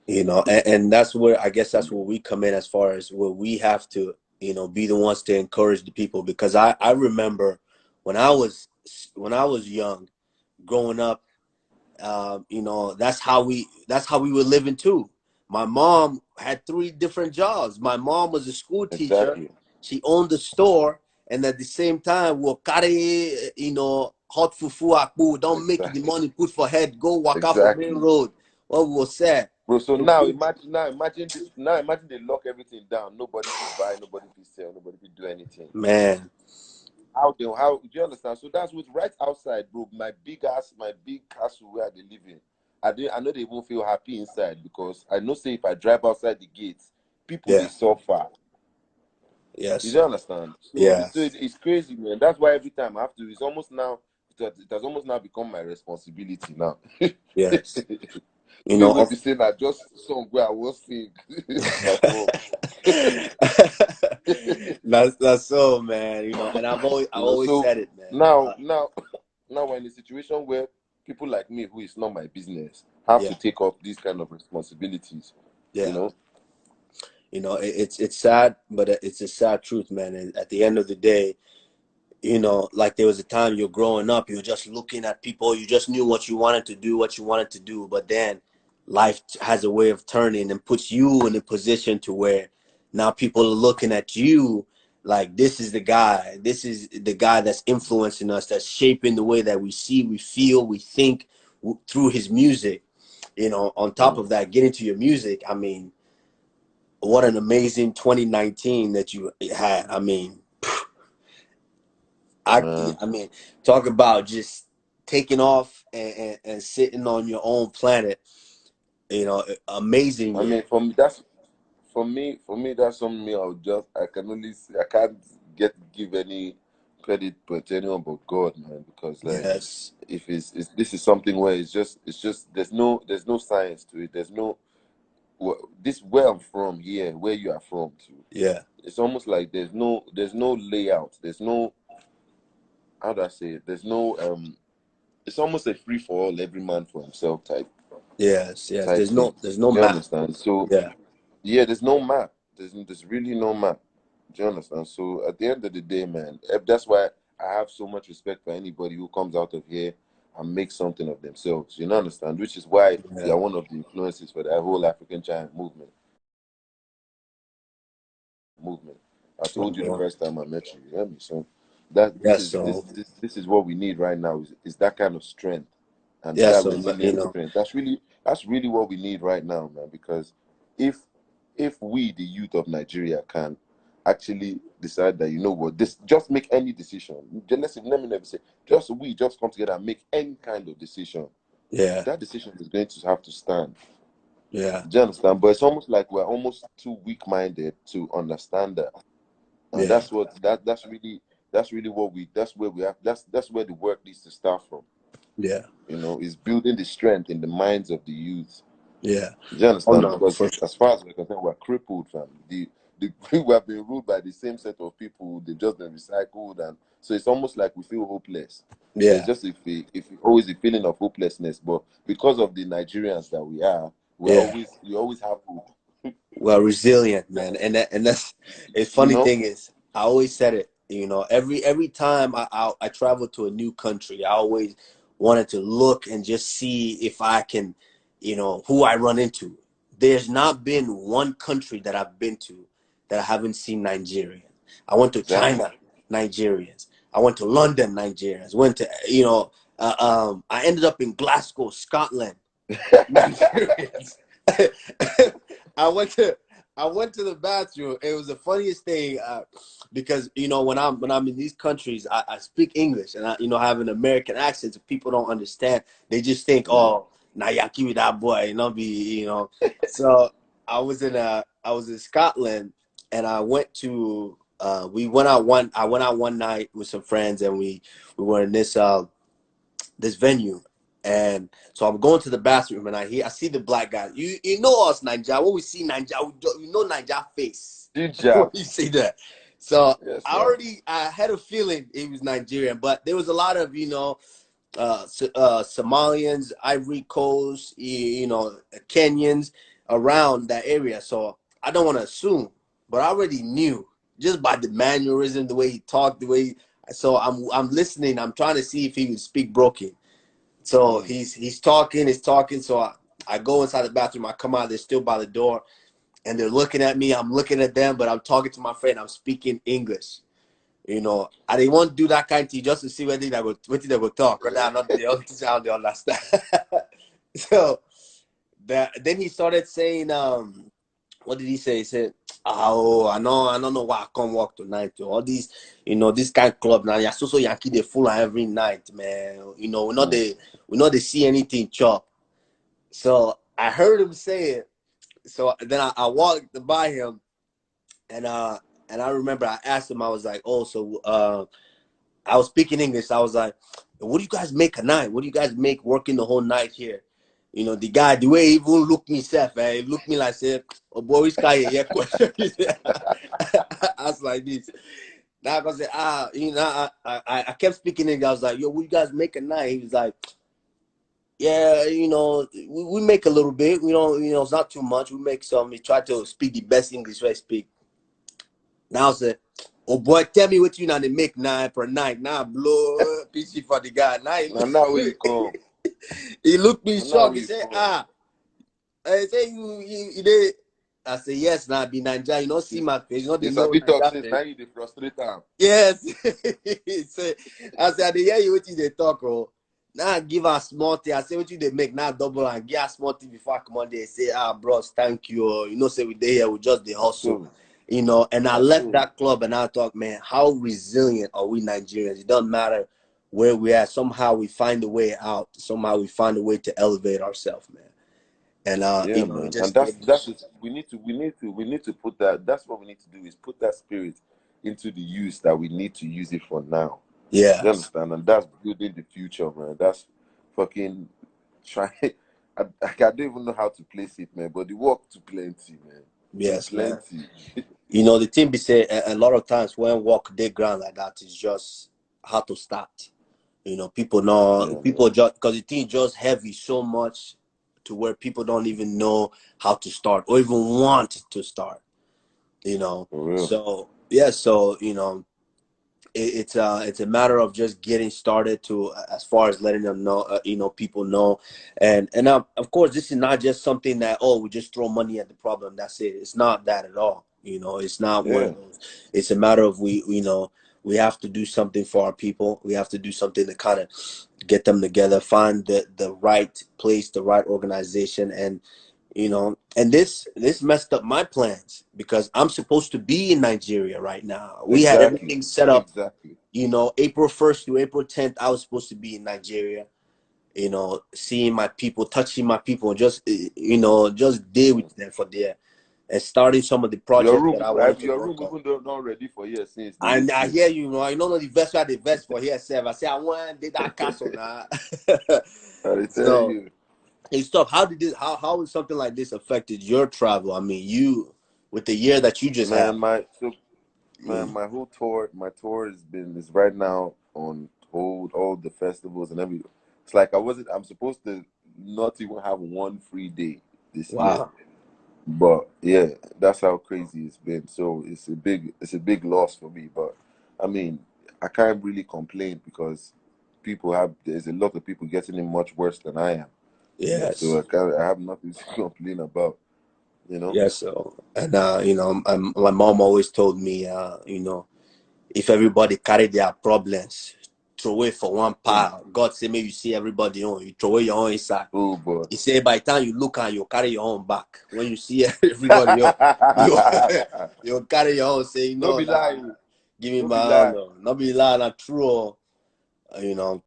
You know, and that's where I guess that's where we come in, as far as where we have to, you know, be the ones to encourage the people. Because I remember when I was when I was young, growing up, you know, that's how we were living too. My mom had three different jobs. My mom was a school teacher. Exactly. She owned a store, and at the same time, will carry, you know, hot fufu akpu. Don't make the Exactly. money, put for head, go walk out for main Exactly. road. What we was said. Bro, so To now bring, imagine, now imagine they lock everything down. Nobody could buy, nobody could sell, nobody could do anything. man, How do you understand? So that's what's right outside, bro. My big castle where they live in. I know they won't feel happy inside because I know say if I drive outside the gates, people they yeah, suffer. You yes, don't understand? So yeah, it's crazy, man. That's why every time I have to, it's almost now it has almost now become my responsibility now. yes. You Me know, will be saying that just song where I was sing with my phone. that's so, man. You know, and I always So said it, man. now now we're in a situation where people like me, who is not my business, have Yeah, to take up these kind of responsibilities. You yeah. know, You know, it's sad, but it's a sad truth, man. And at the end of the day, you know, like there was a time you're growing up, you're just looking at people, you just knew what you wanted to do, what you wanted to do, but then life has a way of turning and puts you in a position to where now people are looking at you like this is the guy that's influencing us, that's shaping the way that we see, we feel, we think through his music. You know, on top mm, of that, getting to your music, I mean, what an amazing 2019 that you had. I mean, I man. I mean, talk about just taking off and sitting on your own planet. You know, amazing I year. mean, for me, that's something I can only I can't give any credit to anyone but God, man, because like Yes. if it's this is something where it's just there's no science to it. There's no this where I'm from here, where you are from too. Yeah. It's almost like there's no layout. There's no how do I say it? There's no it's almost a free for all, every man for himself Yes. Yes. type thing. There's no Do you map. understand? So Yeah. yeah, there's no map. There's really no map. Do you understand? So at the end of the day, man, that's why I have so much respect for anybody who comes out of here and makes something of themselves. You know, understand? Which is why you Yeah. are one of the influences for that whole African giant movement. I told you the Uh-huh. first time I met you. You hear me? So that this Yes. is this So this this is what we need right now is that kind of strength and yeah. that So you resilient know. strength. That's really what we need right now, man. Because if if we, the youth of Nigeria, can actually decide that, you know what, this just make any decision. Let me never say just come together and make any kind of decision. Yeah. That decision is going to have to stand. Yeah. Do you understand? But it's almost like we're almost too weak-minded to understand that, and Yeah. that's really what we that's where we have that's where the work needs to start from. Yeah. Is building the strength in the minds of the youth. Yeah. Do you Oh understand? no, Because for sure. as far as we're concerned, we're crippled, fam. The we have been ruled by the same set of people. They've just been recycled, and so it's almost like we feel hopeless. There's Yeah. just if always a feeling of hopelessness, but because of the Nigerians that we are, Yeah. we always have hope. Well, resilient, man, and that's a You funny know, thing is I always said it. You know, every time I travel to a new country, I always wanted to look and just see if I can, you know, who I run into. There's not been one country that I've been to that I haven't seen Nigerian. I went to exactly. China, Nigerians. I went to London, Nigerians. Went to, you know, I ended up in Glasgow, Scotland, Nigerians. I went to I went to the bathroom. It was the funniest thing because you know when I'm in these countries, I speak English and I have an American accent. So people don't understand. They just think, Mm. oh, Nayaki with that boy, you know, So I was in Scotland and I went to I went out one night with some friends and we were in this venue. And so I'm going to the bathroom and I see the black guy. You know us, Ninja. When we see Ninja, we know Ninja face. When Ginger. you see that. So Yes, sir. I had a feeling he was Nigerian, but there was a lot of, Somalians, Ivory Coast, Kenyans. around that area, so I don't want to assume, but I already knew just by the mannerism, the way he talked, the way. So I'm listening. I'm trying to see if he would speak broken. So Mm. he's talking, he's talking. So I go inside the bathroom. I come out. They're still by the door, and they're looking at me. I'm looking at them, but I'm talking to my friend. I'm speaking English. I didn't want to do that kind of thing just to see whether they will talk or not. They understand. They understand. So then he started saying, what did he say? He said, "Oh, I don't know why I can't walk tonight. All these, this kind of club now. You're so Yankee, they full every night, man. Mm. We not they see anything chop." So I heard him say it. So then I walked by him, and I remember I asked him. I was like, "Oh, so I was speaking English. I was like, what do you guys make a night? What do you guys make working the whole night here?" The guy, the way he even looked me, self, he looked me like, say, "Oh boy, which guy yeah question?" I was like this. Now I said, I kept speaking English. I was like, "Yo, what you guys make a night?" He was like, "Yeah, we make a little bit. We don't, it's not too much. We make some. We try to speak the best English I speak." Now I said, "Oh boy, tell me what you know they make nine per night." Now blow PC for the guy. Now And now where you come? he looked me And now shocked. where He you said, come? I say you did. I said, yes, now be Nigeria. You don't see my face. You know the They no sabi talk Nigeria since face. now you dey frustrate am. Yes. He said, I said, I dey hear you what you they talk, bro. Now I give her small thing. I say what you they make now double and give her small thing before I come on there. Say, bros, thank you. Say we dey here, we just the Na hustle. so. And I Na left so. that club and I thought, man, how resilient are we Nigerians? It doesn't matter where we're at. Somehow we find a way out. Somehow we find a way to elevate ourselves, man. And Yeah, it man. And just that's it. We need to put that. That's what we need to do is put that spirit into the use that we need to use it for now. You yes, understand? And that's building the future, man. That's fucking trying. I don't even know how to place it, man. But the work to plenty, man. To yes, man. plenty. The thing be say a lot of times when walk they ground like that is just how to start. People know Yeah, people man. just because the thing just heavy so much to where people don't even know how to start or even want to start. For real. So yeah, so it's a matter of just getting started to as far as letting them know, people know, and of course this is not just something that we just throw money at the problem, that's it. It's not that at all. It's not one Yeah. of those. It's a matter of we have to do something for our people. We have to do something to kind of get them together, find the right place, the right organization, and this messed up my plans because I'm supposed to be in Nigeria right now. We had Exactly. everything set up. Exactly. April 1st to April 10th, I was supposed to be in Nigeria, seeing my people, touching my people, and just deal Mm. with them for there and starting some of the Your projects that room, I wanted to your work room on. even though not ready for years since And I they hear I know the vest where the vest for here, Seth. I say I want to that castle now. I tell So, you. hey, stop. How is something like this affected your travel? I mean, you with the year that you just Man, had. my tour is right now on hold, all the festivals and everything. It's like I'm supposed to not even have one free day this year. Wow. But yeah, that's how crazy it's been. So it's a big loss for me. But I mean, I can't really complain because there's a lot of people getting it much worse than I am. So Yes. I have nothing to complain about, you know? Yes. So, and my mom always told me, if everybody carry their problems, throw it for one Mm. pile. God say, maybe you see everybody on, you throw away your own inside. Oh boy. He say, by the time you look and you carry your own back. When you see everybody, you you carry your own. Say, No be nah, lying. give me No be my own. lie. No, not be lying, not true. You know,